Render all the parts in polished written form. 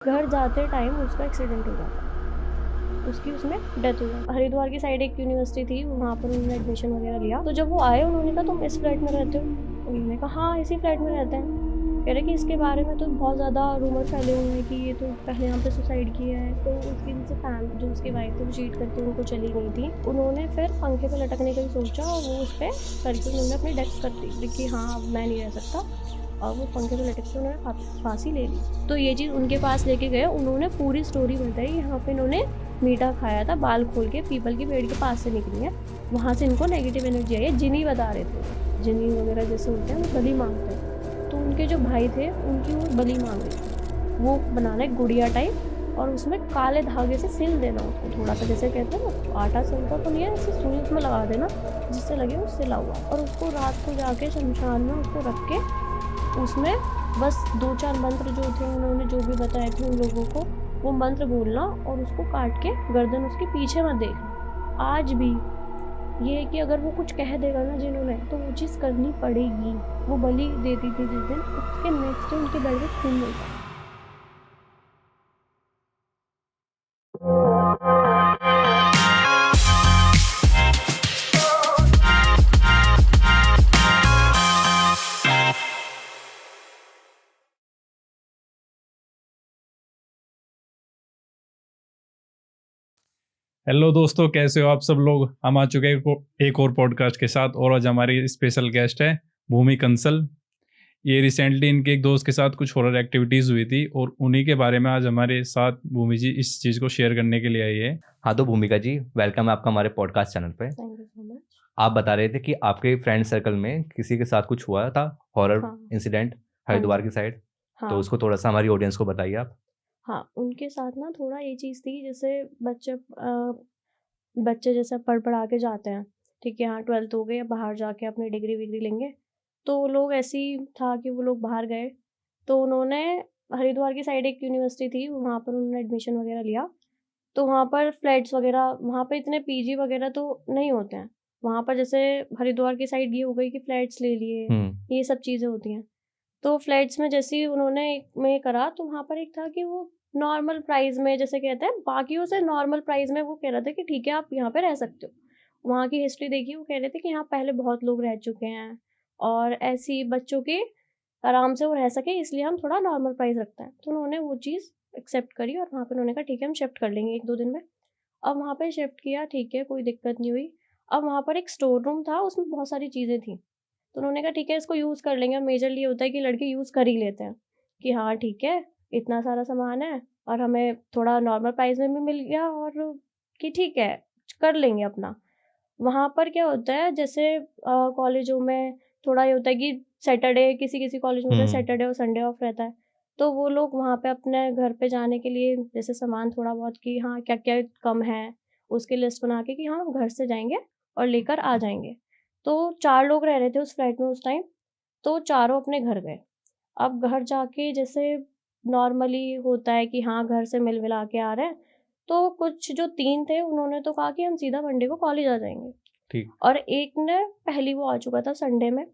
घर जाते टाइम उसका एक्सीडेंट हो जाता है, उसमें डेथ हो जाती। हरिद्वार की साइड एक यूनिवर्सिटी थी, वहाँ पर उन्होंने एडमिशन वगैरह लिया। तो जब वो आए उन्होंने कहा तुम इस फ्लैट में रहते हो? उन्होंने कहा हाँ इसी फ्लैट में रहते हैं। कह रहे कि इसके बारे में तो बहुत ज़्यादा रूमर फैले हुए हैं कि ये तो पहले यहाँ पे सुसाइड किया है। तो उसकी जो उसकी वाइफ थी वो चीट करके उनको चली गई थी। उन्होंने फिर पंखे पे लटकने का भी सोचा और वो उस पर करके उन्होंने अपनी डेथ कर दी कि हाँ अब मैं नहीं रह सकता, और वो पंखे पे लटक के उन्होंने फांसी ले ली। तो ये चीज़ उनके पास लेके गए, उन्होंने पूरी स्टोरी बताई। यहाँ पे इन्होंने मीठा खाया था, बाल खोल के पीपल के पेड़ के पास से निकली है, वहाँ से इनको नेगेटिव एनर्जी आई है। जिनी बता रहे थे, जिनी वगैरह जैसे होते हैं वो बलि मांगते हैं। तो उनके जो भाई थे उनकी वो बलि मांग रही थी। वो बनाना है गुड़िया टाइप और उसमें काले धागे से सिल देना उसको, थोड़ा सा जैसे कहते हैं ना आटा सिलता तो नहीं है, ऐसे सुई उसमें लगा देना जिससे लगे वो सिला हुआ, और उसको रात को जाके शमशान में उसको रख के उसमें बस 2-4 मंत्र जो थे उन्होंने जो भी बताए थे उन लोगों को, वो मंत्र बोलना और उसको काट के गर्दन उसके पीछे मत देखना। आज भी ये है कि अगर वो कुछ कह देगा ना जिन्होंने, तो वो चीज़ करनी पड़ेगी। वो बलि देती थी जिस दिन, उसके नेक्स्ट डे उनके बेड में खून मिलता। हेलो दोस्तों, कैसे हो आप सब लोग। हम आ चुके हैं एक और पॉडकास्ट के साथ, और आज हमारी स्पेशल गेस्ट है भूमि कंसल। ये रिसेंटली इनके एक दोस्त के साथ कुछ हॉरर एक्टिविटीज़ हुई थी और उन्हीं के बारे में आज हमारे साथ भूमि जी इस चीज़ को शेयर करने के लिए आई है। हाँ, तो भूमिका जी वेलकम है आपका हमारे पॉडकास्ट चैनल पे। Thank you so much. आप बता रहे थे कि आपके फ्रेंड सर्कल में किसी के साथ कुछ हुआ था हॉरर हाँ इंसिडेंट हाँ हरिद्वार जी। की साइड, तो हाँ उसको थोड़ा सा हमारी ऑडियंस को बताइए आप। हाँ, उनके साथ ना थोड़ा ये चीज़ थी, जैसे बच्चे जैसे पढ़ पढ़ा के जाते हैं, ठीक है, हाँ 12th हो गई, अब बाहर जाके अपनी डिग्री विग्री लेंगे। तो वो लोग ऐसे ही था कि वो लोग बाहर गए, तो उन्होंने हरिद्वार की साइड एक यूनिवर्सिटी थी, वहाँ पर उन्होंने एडमिशन वगैरह लिया। तो वहाँ पर फ्लैट्स वगैरह, वहाँ पे इतने पीजी वगैरह तो नहीं होते हैं। वहाँ पर जैसे हरिद्वार की साइड ये हो गई कि फ्लैट्स ले लिए, ये सब चीज़ें होती हैं। तो फ्लैट्स में जैसे ही उन्होंने एक में करा, तो वहाँ पर एक था कि वो नॉर्मल प्राइस में, जैसे कहते हैं बाकियों से नॉर्मल प्राइस में, वो कह रहे थे कि ठीक है आप यहाँ पे रह सकते हो। वहाँ की हिस्ट्री देखी, वो कह रहे थे कि यहाँ पहले बहुत लोग रह चुके हैं और ऐसी बच्चों के आराम से वो रह सके, इसलिए हम थोड़ा नॉर्मल प्राइस रखते हैं। तो उन्होंने वो चीज़ एक्सेप्ट करी और वहाँ पे उन्होंने कहा ठीक है हम शिफ्ट कर लेंगे 1-2 दिन में। अब वहाँ पे शिफ्ट किया, ठीक है, कोई दिक्कत नहीं हुई। अब वहाँ पर एक स्टोर रूम था, उसमें बहुत सारी चीज़ें थी। तो उन्होंने कहा ठीक है इसको यूज़ कर लेंगे। मेजरली ये होता है कि लड़के यूज़ कर ही लेते हैं कि हाँ ठीक है, इतना सारा सामान है और हमें थोड़ा नॉर्मल प्राइस में भी मिल गया, और कि ठीक है, कर लेंगे अपना। वहाँ पर क्या होता है, जैसे कॉलेजों में थोड़ा ये होता है कि सैटरडे, किसी-किसी कॉलेज में होता है सैटरडे और संडे ऑफ रहता है। तो वो लोग वहाँ पे अपने घर पे जाने के लिए जैसे सामान थोड़ा बहुत कि हाँ, क्या-क्या कम है, उसकी लिस्ट बना के कि हाँ, हम घर से जाएँगे और लेकर आ जाएँगे। तो 4 लोग रह रहे थे उस फ्लैट में उस टाइम, तो चारों अपने घर गए। अब घर जाके जैसे नॉर्मली होता है कि हाँ, घर से मिल-विला के आ रहे हैं, तो कुछ जो 3 थे उन्होंने तो कहा कि हम सीधा मंडे को कॉलेज आ जाएँगे। ठीक। और एक ने पहले वो आ चुका था संडे में।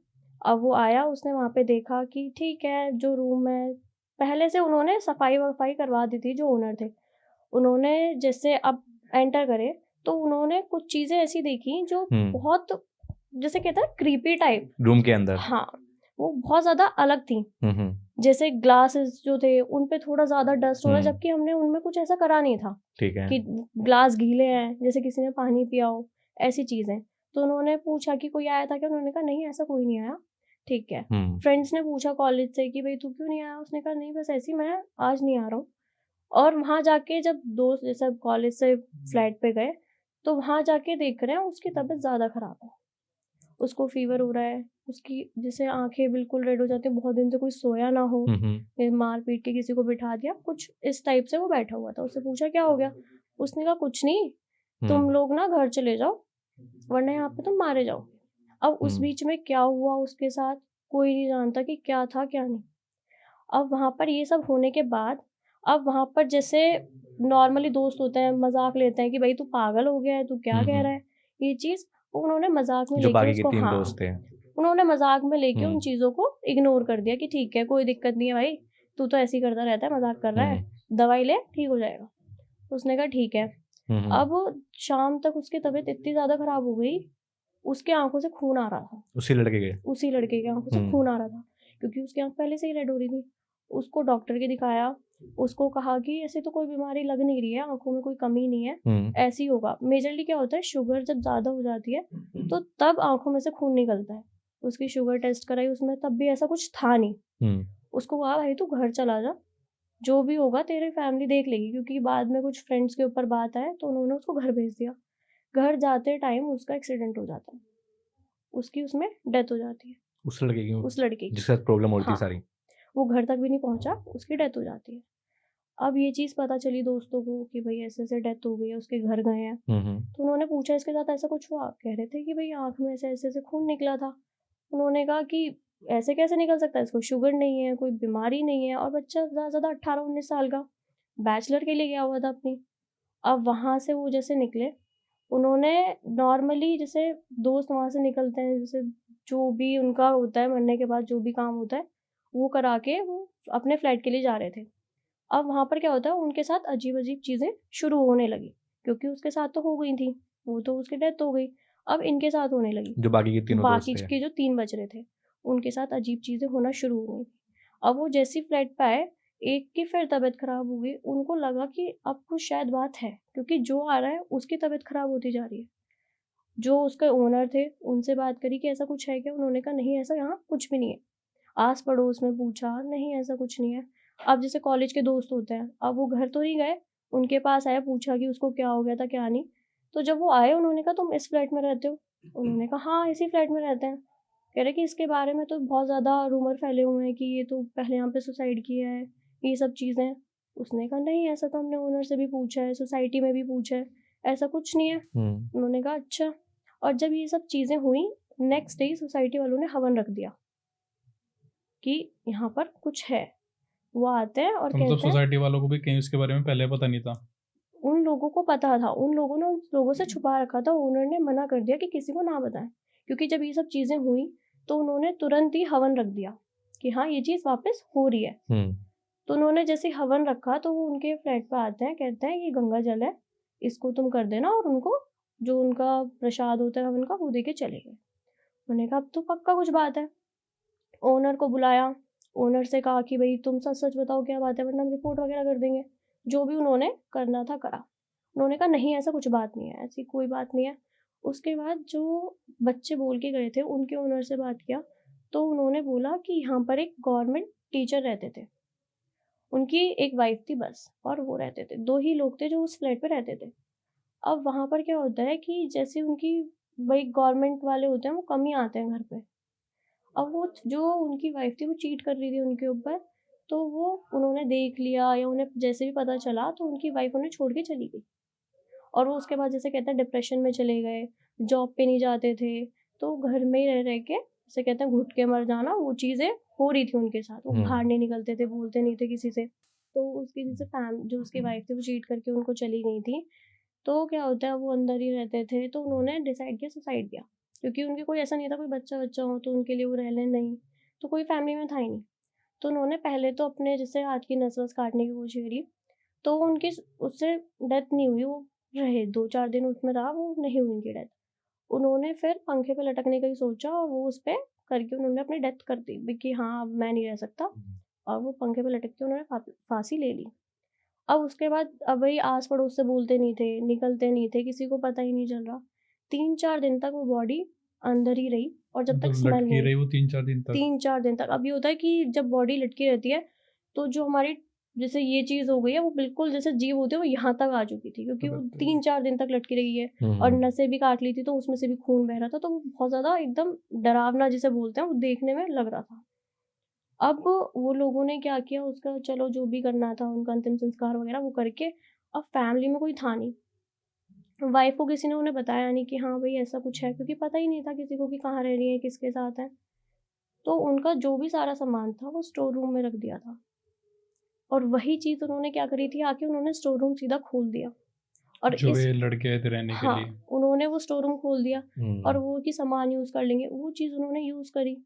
अब वो आया, उसने वहाँ पे देखा कि ठीक है, जो रूम है पहले से उन्होंने सफाई-वफाई करवा दी थी जो ओनर थे। उन्होंने जैसे अब एंटर करे, तो उन्होंने कुछ चीज़ें ऐसी देखी जो बहुत, जैसे कहते हैं क्रीपी टाइप। रूम के अंदर। हाँ, वो बहुत ज़्यादा अलग थी। जैसे ग्लासेस जो थे उन पे थोड़ा ज़्यादा डस्ट हो रहा है, जबकि हमने उनमें कुछ ऐसा करा नहीं था ठीक है। कि ग्लास गीले हैं, जैसे किसी ने पानी पिया हो, ऐसी चीज़ें। तो उन्होंने पूछा कि कोई आया था क्या? उन्होंने कहा नहीं ऐसा कोई नहीं आया। ठीक है। फ्रेंड्स ने पूछा कॉलेज से कि भई तू क्यों नहीं आया? उसने कहा नहीं बस ऐसे ही मैं आज नहीं आ रहा हूँ। और वहाँ जाके जब दोस्त जैसे कॉलेज से फ्लैट पे गए, तो वहाँ जाके देख रहे हैं उसकी तबीयत ज़्यादा खराब है। उसको फ़ीवर हो रहा है, उसकी जैसे आँखें बिल्कुल रेड हो जाती हैं, बहुत दिन से कोई सोया ना हो, फिर मार-पीट के किसी को बिठा दिया, कुछ इस टाइप से वो बैठा हुआ था। उससे पूछा क्या हो गया? उसने कहा कुछ नहीं, तुम लोग ना घर चले जाओ, वरना यहाँ पे तुम मारे जाओगे। अब उस बीच में क्या हुआ उसके साथ, कोई नहीं जानता कि क्या था, क्या नहीं। अब वहाँ पर ये सब होने के बाद, अब वहाँ पर जैसे नॉर्मली दोस्त होते हैं, मज़ाक लेते हैं कि भई तू पागल हो गया है, तू क्या कह रहा है? ये चीज़ उन्होंने मज़ाक में जो लेके बाकी के उसको, 3 हाँ, दोस्त थे। उन्होंने मज़ाक में लेके उन चीज़ों को इग्नोर कर दिया कि ठीक है, कोई दिक्कत नहीं है भाई, तू तो ऐसे ही करता रहता है, मज़ाक कर रहा है। दवाई ले ठीक हो जाएगा। उसने कहा ठीक है। हम्म। अब शाम तक उसकी तबीयत इतनी ज़्यादा ख़राब हो गई, उसके आँखों से खून आ रहा था। उसी लड़के के? उसी लड़के की आँखों से खून आ रहा था, क्योंकि उसकी आँख पहले से ही रेड हो रही थी। उसको डॉक्टर के दिखाया, उसको कहा कि ऐसे तो कोई बीमारी लग नहीं रही है, आँखों में कोई कमी नहीं है, ऐसे ही होगा। मेजरली क्या होता है, शुगर जब ज़्यादा हो जाती है तो तब आँखों में से खून निकलता है। उसकी शुगर टेस्ट कराई उसमें, तब भी ऐसा कुछ था नहीं। उसको कहा भाई तू घर चला जा, जो भी होगा तेरी फैमिली देख लेगी, क्योंकि बाद में कुछ फ्रेंड्स के ऊपर बात आए तो उन्होंने उसको घर भेज दिया। घर जाते टाइम उसका एक्सीडेंट हो जाता है, उसकी उसमें डेथ हो जाती है। उस लड़के की? उस लड़के की, जिसके साथ प्रॉब्लम हो रही थी हाँ, सारी? वो घर तक भी नहीं पहुंचा, उसकी डेथ हो जाती है। अब ये चीज़ पता चली दोस्तों को कि भाई ऐसे-ऐसे डेथ हो गई है, उसके घर गए हैं। तो उन्होंने पूछा इसके साथ ऐसा कुछ हुआ? कह रहे थे कि भाई आँख में ऐसे-ऐसे खून निकला था। उन्होंने कहा कि ऐसे कैसे निकल सकता है, इसको शुगर नहीं है, कोई बीमारी नहीं है, और बच्चा ज़्यादा से ज़्यादा 18-19 साल का बैचलर के लिए गया हुआ था अपनी। अब वहाँ से वो जैसे निकले, उन्होंने नॉर्मली जैसे दोस्त वहाँ से निकलते हैं, जैसे जो भी उनका होता है मरने के बाद जो भी काम होता है, वो करा के वो अपने फ्लैट के लिए जा रहे थे। अब वहाँ पर क्या होता है, उनके साथ अजीब-अजीब चीज़ें शुरू होने लगी, क्योंकि उसके साथ तो हो गई थी, वो तो उसकी डेथ हो गई, अब इनके साथ होने लगी। जो बाकी के तीनों दोस्त बाकी थे? के जो 3 बच रहे थे, उनके साथ अजीब चीज़ें होना शुरू हो गई। अब वो जैसे ही फ्लैट पे आए, एक की फिर तबीयत खराब हो गई, उनको लगा कि अब कुछ शायद बात है, क्योंकि जो आ रहा है उसकी तबीयत खराब होती जा रही है। जो उसके ओनर थे, उनसे बात करी कि ऐसा कुछ है क्या? उन्होंने कहा नहीं ऐसा यहाँ कुछ भी नहीं है। आस-पड़ोस में पूछा, नहीं ऐसा कुछ नहीं है। अब जैसे कॉलेज के दोस्त होते हैं, अब वो घर तो नहीं गए, उनके पास आए, पूछा कि उसको क्या हो गया था, क्या नहीं। तो जब वो आए उन्होंने कहा तुम इस फ्लैट में रहते हो? उन्होंने कहा हाँ, इसी फ्लैट में रहते हैं। कह रहे कि इसके बारे में तो बहुत ज़्यादा रूमर फैले हुए हैं कि ये तो पहले यहाँ पे सुसाइड किया है, ये सब चीज़ें। उसने कहा नहीं ऐसा तो हमने ओनर से भी पूछा है, सोसाइटी में भी पूछा है, ऐसा कुछ नहीं है। उन्होंने कहा अच्छा। और जब ये सब चीज़ें हुई, नेक्स्ट डे सोसाइटी वालों ने हवन रख दिया कि यहाँ पर कुछ है। वो आते हैं और तो मतलब कहते हैं, सोसाइटी वालों को भी कहीं उसके बारे में पहले पता नहीं था? उन लोगों को पता था, उन लोगों ने उन लोगों से छुपा रखा था, ओनर ने मना कर दिया कि किसी को ना बताएं, क्योंकि जब ये सब चीज़ें हुई तो उन्होंने तुरंत ही हवन रख दिया कि हाँ ये चीज़ वापस हो रही है। तो उन्होंने जैसे हवन रखा तो वो उनके फ्लैट पर आते हैं, कहते हैं ये गंगा जल है, इसको तुम कर देना, और उनको जो उनका प्रसाद होता है हवन का वो दे के चले गए। उन्होंने कहा अब तो पक्का कुछ बात है। ओनर को बुलाया, ओनर से कहा कि भाई तुम सच-सच बताओ क्या बात है, वरना हम रिपोर्ट वगैरह कर देंगे। जो भी उन्होंने करना था करा। उन्होंने कहा नहीं ऐसा कुछ बात नहीं है, ऐसी कोई बात नहीं है। उसके बाद जो बच्चे बोल के गए थे उनके ओनर से बात किया, तो उन्होंने बोला कि यहाँ पर एक गवर्नमेंट टीचर रहते थे। उनकी एक वाइफ थी बस, और वो रहते थे। 2 ही लोग थे जो उस फ्लैट पे रहते थे। अब वहाँ पर क्या होता है कि जैसे उनकी वही गवर्नमेंट वाले होते हैं, वो कम ही आते हैं घर पे। अब वो जो उनकी वाइफ थी वो चीट कर रही थी उनके ऊपर, तो वो उन्होंने देख लिया या उन्हें जैसे भी पता चला तो उनकी वाइफ उन्हें छोड़ के चली गई। और वो उसके बाद जैसे कहते हैं डिप्रेशन में चले गए, जॉब पे नहीं जाते थे, तो घर में ही रह के जैसे कहते हैं घुट के मर जाना, वो चीज़ें हो रही थी उनके साथ। वो बाहर नहीं निकलते थे, बोलते नहीं थे किसी से। तो उसकी जैसे जो उसकी वाइफ थी वो चीट करके उनको चली गई थी। तो क्या होता है वो अंदर ही रहते थे, तो उन्होंने डिसाइड किया सुसाइड किया, क्योंकि उनके कोई ऐसा नहीं था कोई बच्चा-वच्चा हो तो उनके लिए वो रह लें, नहीं। तो कोई फैमिली में था ही नहीं। तो उन्होंने पहले तो अपने जैसे हाथ की नस-वस काटने की कोशिश करी, तो उनकी उससे डेथ नहीं हुई, वो रहे 2-4 दिन उसमें रहा, वो नहीं हुई उनकी डेथ। उन्होंने फिर पंखे पे लटकने का ही सोचा और वो उस पे करके उन्होंने अपनी डेथ कर दी भी कि हाँ, अब मैं नहीं रह सकता, और वो पंखे पे लटक के उन्होंने फांसी ले ली। अब उसके बाद अब वही आस-पड़ोस से बोलते नहीं थे, निकलते नहीं थे, किसी को पता ही नहीं चल रहा। 3-4 दिन तक वो बॉडी अंदर ही रही, और जब तक मतलब स्मेल लटकी नहीं, रही वो 3-4 दिन तक? 3-4 दिन तक। अब ये होता है कि जब बॉडी लटकी रहती है, तो जो हमारी जैसे ये चीज़ हो गई है, वो बिल्कुल जैसे जीभ होती है, वो यहाँ तक आ चुकी थी, क्योंकि वो 3-4 दिन तक लटकी रही है और नसें भी काट ली थी, तो उसमें से भी खून बह रहा था, तो वो बहुत ज़्यादा एकदम डरावना जिसे बोलते हैं, वो देखने में लग रहा था। अब वो लोगों ने क्या किया, उसका चलो जो भी करना था, उनका अंतिम संस्कार वगैरह वो करके, अब फैमिली में कोई था नहीं। वाइफ को किसी ने उन्हें बताया नहीं कि हाँ भाई ऐसा कुछ है, क्योंकि पता ही नहीं था किसी को कि कहाँ रह रही है, किसके साथ है। तो उनका जो भी सारा सामान था वो स्टोर रूम में रख दिया था, और वही चीज़ उन्होंने क्या करी थी, आके उन्होंने स्टोर रूम सीधा खोल दिया। और जो इस ये लड़के आए थे रहने के हाँ, लिए? उन्होंने वो स्टोर रूम खोल दिया और वो कि सामान यूज़ कर लेंगे, वो चीज़ उन्होंने यूज़ करी,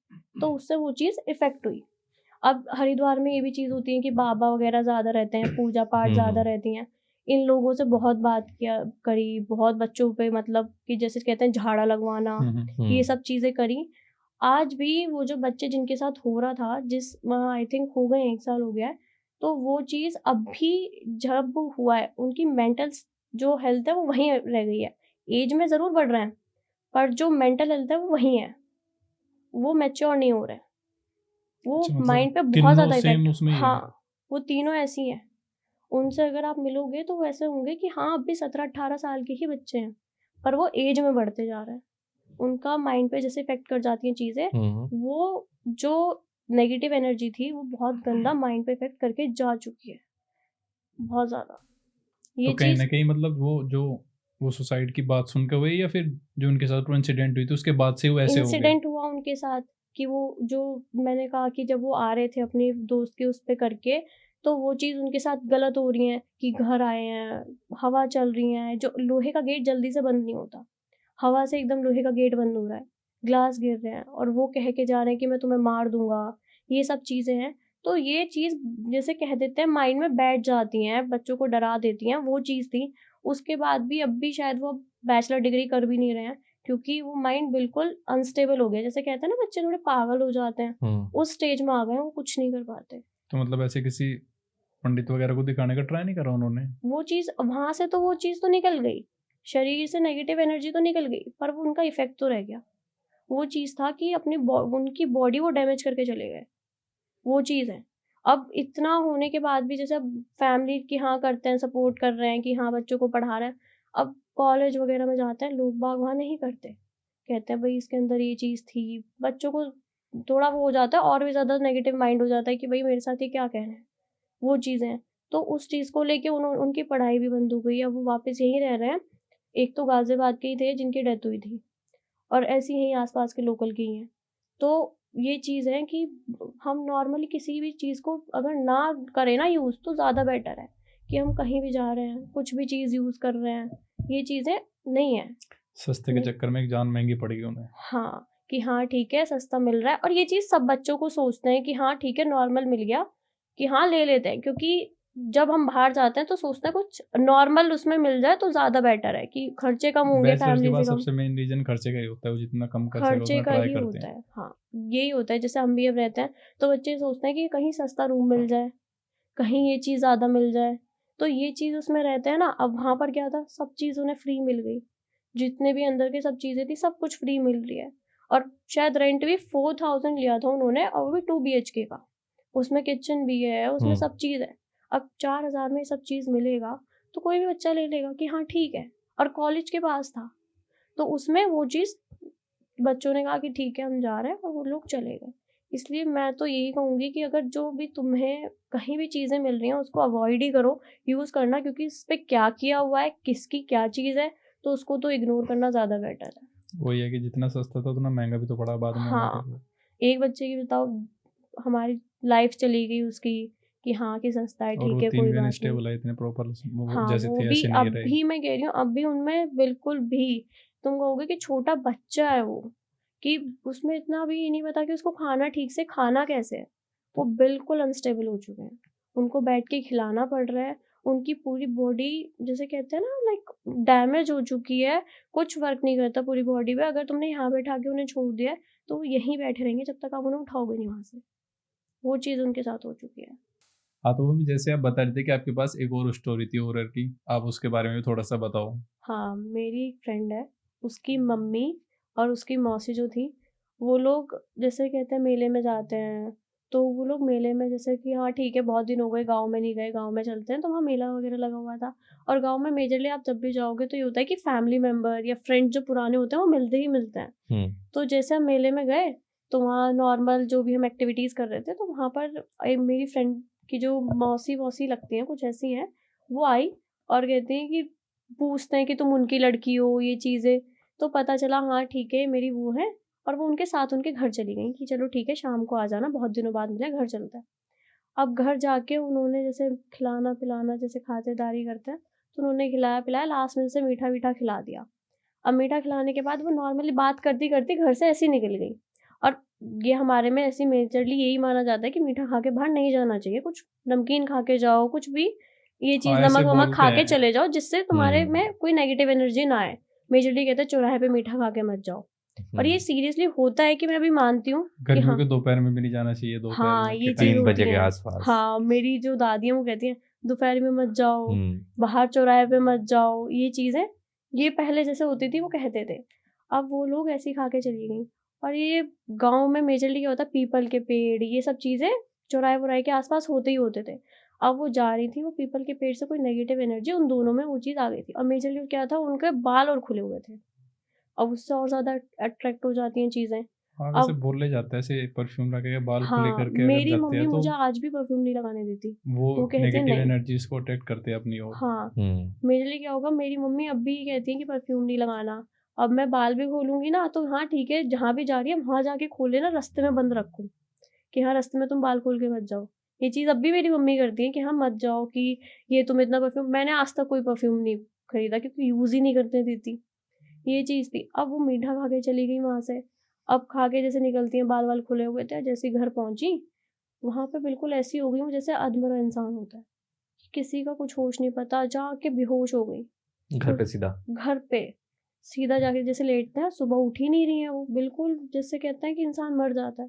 तो उससे वो चीज़ इफ़ेक्ट हुई। अब हरिद्वार में ये भी चीज़ होती है कि बाबा वगैरह ज़्यादा रहते हैं, पूजा पाठ ज़्यादा रहती हैं। इन लोगों से बहुत बात करी, बहुत बच्चों पे मतलब कि जैसे कहते हैं झाड़ा लगवाना, ये सब चीज़ें करी। आज भी वो जो बच्चे जिनके साथ हो रहा था, जिस आई थिंक हो गए 1 साल हो गया है, तो वो चीज़ अब भी जब हुआ है, उनकी मेंटल जो हेल्थ है वो वहीं रह गई है। एज में ज़रूर बढ़ रहे हैं, पर जो मेंटल हेल्थ है वो वहीं है। वो मैच्योर नहीं हो रहे। वो अच्छा, मतलब माइंड पे बहुत तीनों ज़्यादा सेम इफ़ेक्ट उसमें ही है। हाँ, वो तीनों ऐसी हैं। उनसे अगर आप मिलोगे तो वैसे होंगे कि हाँ, अब भी 17-18 साल के ही बच्चे हैं, पर वो एज में बढ़ते जा रहे हैं। उनका माइंड पे जैसे इफ़ेक्ट कर जाती हैं चीज़ें, वो जो नेगेटिव एनर्जी थी, वो बहुत गंदा माइंड पे इफ़ेक्ट करके जा चुकी है, बहुत ज़्यादा। तो ये कहीं चीज़ ना कहीं मतलब वो सुसाइड की बात सुनकर हुई, या फिर जो उनके साथ वो इंसिडेंट हुई थी उसके बाद से वो ऐसे हो गए? इंसिडेंट हुआ उनके साथ कि वो जो मैंने कहा कि जब वो आ रहे थे अपने दोस्त के उस पे करके, तो वो चीज़ उनके साथ गलत हो रही है कि घर आए हैं, हवा चल रही है, जो लोहे का गेट जल्दी से बंद नहीं होता। हवा से एकदम लोहे का गेट बंद हो रहा है, ग्लास गिर रहे हैं और वो कह के जा रहे हैं कि मैं तुम्हें मार दूँगा, ये सब चीज़ें हैं। तो ये चीज़ जैसे कह देते हैं माइंड में बैठ जाती हैं, बच्चों को डरा देती हैं, वो चीज़ थी। उसके बाद भी अब भी शायद वो बैचलर डिग्री कर भी नहीं रहे हैं, क्योंकि वो माइंड बिल्कुल अनस्टेबल हो गया। जैसे कहते हैं ना बच्चे थोड़े पागल हो जाते हैं, उस स्टेज में आ गए हैं, वो कुछ नहीं कर पाते। तो मतलब ऐसे किसी पंडित वगैरह को दिखाने का ट्राई नहीं करा उन्होंने? वो चीज़ वहाँ से तो वो चीज़ तो निकल गई, शरीर से नेगेटिव एनर्जी तो निकल गई, पर वो उनका इफ़ेक्ट तो रह गया। वो चीज़ था कि अपनी उनकी बॉडी वो डैमेज करके चले गए, वो चीज़ है। अब इतना होने के बाद भी जैसे अब फैमिली कि हाँ करते हैं, सपोर्ट कर रहे हैं कि हाँ बच्चों को पढ़ा रहे हैं। अब कॉलेज वगैरह में जाते हैं लोग बाग, वहाँ नहीं करते। कहते हैं भई इसके अंदर ये चीज़ थी। बच्चों को थोड़ा वो हो जाता है और भी ज़्यादा नेगेटिव माइंड हो जाता है कि भई मेरे साथ ये क्या कह रहे हैं, वो चीज़ें हैं। तो उस चीज़ को लेके उनकी पढ़ाई भी बंद हो गई। अब वो वापस यहीं रह रहे हैं। एक तो गाज़ियाबाद के ही थे जिनकी डेथ हुई थी। और ऐसे ही आस-पास के लोकल की ही हैं। तो ये चीज़ है कि हम नॉर्मली किसी भी चीज़ को अगर ना करें ना यूज़ तो ज़्यादा बेटर है, कि हम कहीं भी जा रहे हैं, कुछ भी चीज़ यूज़ कर रहे हैं, ये चीज़ें नहीं है। सस्ते के नहीं चक्कर में एक जान महंगी पड़ेगी उन्हें। हाँ, कि हाँ ठीक है सस्ता मिल रहा है और ये चीज़ सब बच्चों को सोचते हैं कि हाँ ठीक है नॉर्मल मिल गया, कि हाँ ले लेते हैं क्योंकि जब हम बाहर जाते हैं तो सोचते हैं कुछ नॉर्मल उसमें मिल जाए तो ज़्यादा बेटर है कि खर्चे कम होंगे बैचलर्स के फैमिली बाद से कम। सबसे मेन रीजन खर्चे का ही होता है, वो जितना कम कर सके खर्चे उतना का ट्राई ही करते होता हैं। है, हाँ, यही होता है। जैसे हम भी अब रहते हैं, तो बच्चे सोचते हैं कि कहीं सस्ता रूम मिल जाए, कहीं ये चीज़ ज़्यादा मिल जाए, तो ये चीज़ उसमें रहते हैं ना। अब वहाँ पर क्या था, सब चीज़ उन्हें फ्री मिल गई, जितने भी अंदर की सब चीज़ें थी, सब कुछ फ्री मिल रही है। और शायद रेंट भी 4000 लिया था उन्होंने और वो भी 2 बीएचके का। उसमें किचन भी है, उसमें सब चीज़ है। अब 4000 में ये सब चीज़ मिलेगा, तो कोई भी बच्चा ले लेगा कि हाँ ठीक है, और कॉलेज के पास था, तो उसमें वो चीज़ बच्चों ने कहा कि ठीक है हम जा रहे हैं और वो लोग चले गए। इसलिए मैं तो यही कहूँगी कि अगर जो भी तुम्हें कहीं भी चीज़ें मिल रही हैं उसको अवॉइड ही करो यूज़ करना, क्योंकि इस पे क्या किया हुआ है, किसकी क्या चीज़ है, तो उसको तो इग्नोर करना ज़्यादा बेटर है। वही है कि जितना सस्ता था उतना महंगा भी तो पड़ा बाद में आके हाँ, वो। एक बच्चे की बताओ हमारी लाइफ चली गई उसकी, कि हाँ कि सस्ता है और ठीक वो है 3 कोई भी बात नहीं। अनस्टेबल है, इतने प्रॉपर हाँ, जैसे वो थे भी ऐसे नहीं अब रहे। भी मैं कह रही हूँ, अब भी उनमें बिल्कुल भी तुम कहोगे कि छोटा बच्चा है वो, कि उसमें इतना भी नहीं पता कि उसको खाना ठीक से खाना कैसे है। वो बिल्कुल अनस्टेबल हो चुके हैं। उनको बैठ के खिलाना पड़ रहा है, उनकी पूरी बॉडी जैसे कहते हैं ना लाइक डैमेज हो चुकी है, कुछ वर्क नहीं करता पूरी बॉडी में। अगर तुमने यहाँ बैठा के उन्हें छोड़ दिया है, तो वो यहीं बैठे रहेंगे जब तक आप उन्हें उठाओगे नहीं वहाँ से। वो चीज़ उनके साथ हो चुकी है। हाँ, तो वो भी जैसे आप बता रहे थे कि आपके पास एक और स्टोरी थी हॉरर की, आप उसके बारे में भी थोड़ा सा बताओ। हाँ, मेरी एक फ्रेंड है, उसकी मम्मी और उसकी मौसी जो थी, वो लोग जैसे कहते हैं मेले में जाते हैं, तो वो लोग मेले में जैसे कि हाँ ठीक है बहुत दिन हो गए गाँव में नहीं गए, गाँव में चलते हैं, तो वहाँ मेला वगैरह लगा हुआ था। और गाँव में मेजरली आप जब भी जाओगे तो ये होता है कि फैमिली मेंबर या फ्रेंड जो पुराने होते हैं वो मिलते ही मिलते हैं। तो जैसे हम मेले में गए, तो वहाँ नॉर्मल जो भी हम एक्टिविटीज़ कर रहे थे, तो वहाँ पर मेरी फ्रेंड की जो मौसी-वौसी लगती हैं, कुछ ऐसी हैं, वो आई और कहती हैं कि पूछते हैं कि तुम उनकी लड़की हो, ये चीज़ें। तो पता चला हाँ ठीक है मेरी वो है, और वो उनके साथ उनके घर चली गईं कि चलो ठीक है शाम को आ जाना, बहुत दिनों बाद मिले, घर चलते हैं। अब घर जाके उन्होंने जैसे खिलाना-पिलाना जैसे खातिरदारी करते हैं, तो उन्होंने खिलाया-पिलाया, लास्ट में जैसे मीठा-वीठा खिला दिया। अब मीठा खिलाने के बाद वो नॉर्मली बात करती-करती घर से ऐसे ही निकल गई। और ये हमारे में ऐसी मेजरली यही माना जाता है कि मीठा खा के बाहर नहीं जाना चाहिए, कुछ नमकीन खा के जाओ, कुछ भी ये चीज़ हाँ, ऐसे नमक वमक खा बोलते के हैं। चले जाओ, जिससे तुम्हारे हम्म। में कोई नेगेटिव एनर्जी ना आए। मेजरली कहते हैं चौराहे पे मीठा खा के मत जाओ, और ये सीरियसली होता है कि मैं अभी मानती हूँ कि गर्मियों हाँ के दोपहर में भी नहीं जाना चाहिए, दोपहर हाँ में ये के चीज़ टाइम। 3 बजे होती के है। आसपास। हाँ, मेरी जो दादी हैं वो कहती हैं दोपहर में मत जाओ, हम्म। बाहर चौराहे पे मत जाओ, ये चीज़ें ये पहले जैसे होती थी वो कहते थे। अब वो लोग ऐसे ही खा के चली गई। और ये गाँव में मेजरली क्या होता है, पीपल के पेड़ ये सब चीज़ें चौराहे-वोराहे के आस-पास होते ही होते थे। अब वो जा रही थी, वो पीपल के पेड़ से कोई नेगेटिव एनर्जी उन दोनों में वो चीज़ आ गई थी। और मेजरली क्या था, उनके बाल और खुले हुए थे। अब उससे और ज़्यादा अट्रैक्ट हो जाती हैं चीज़ें। हाँ, वैसे अब बोले जाता है ऐसे परफ्यूम लगा के बाल खुले हाँ, करके अगर मेरी जाते मम्मी हैं तो मुझे आज भी परफ्यूम नहीं लगाने देती। वो वो कहती है नेगेटिव नहीं। एनर्जीज को अट्रैक्ट करते हैं अपनी ओर। हाँ, हम्म। मेरे लिए क्या होगा, मेरी मम्मी अब भी कहती हैं कि परफ्यूम नहीं लगाना। अब मैं बाल भी खोलूँगी ना तो हाँ ठीक है, जहाँ भी जा रही है वहाँ जाके खोले ना, रास्ते में बंद रखूँ, कि हाँ रास्ते में तुम बाल खोल के मत जाओ। ये चीज़ अब भी मेरी मम्मी करती हैं कि हाँ मत जाओ, कि ये तुम इतना परफ्यूम, मैंने आज तक कोई परफ्यूम नहीं खरीदा क्योंकि यूज़ ही नहीं करने देती। ये चीज़ थी। अब वो मीठा खा के चली गई वहाँ से। अब खा के जैसे निकलती हैं, बाल-वाल खुले हुए थे, जैसे ही घर पहुँची, वहाँ पे बिल्कुल ऐसी हो गई हूँ जैसे अधमरा इंसान होता है। किसी का कुछ होश नहीं पता, जाके बेहोश हो गई। घर तो पे सीधा। घर पे सीधा जाके जैसे लेटते हैं, सुबह उठ ही नहीं रही हैं वो, बिल्कुल जैसे कहते हैं कि इंसान मर जाता है।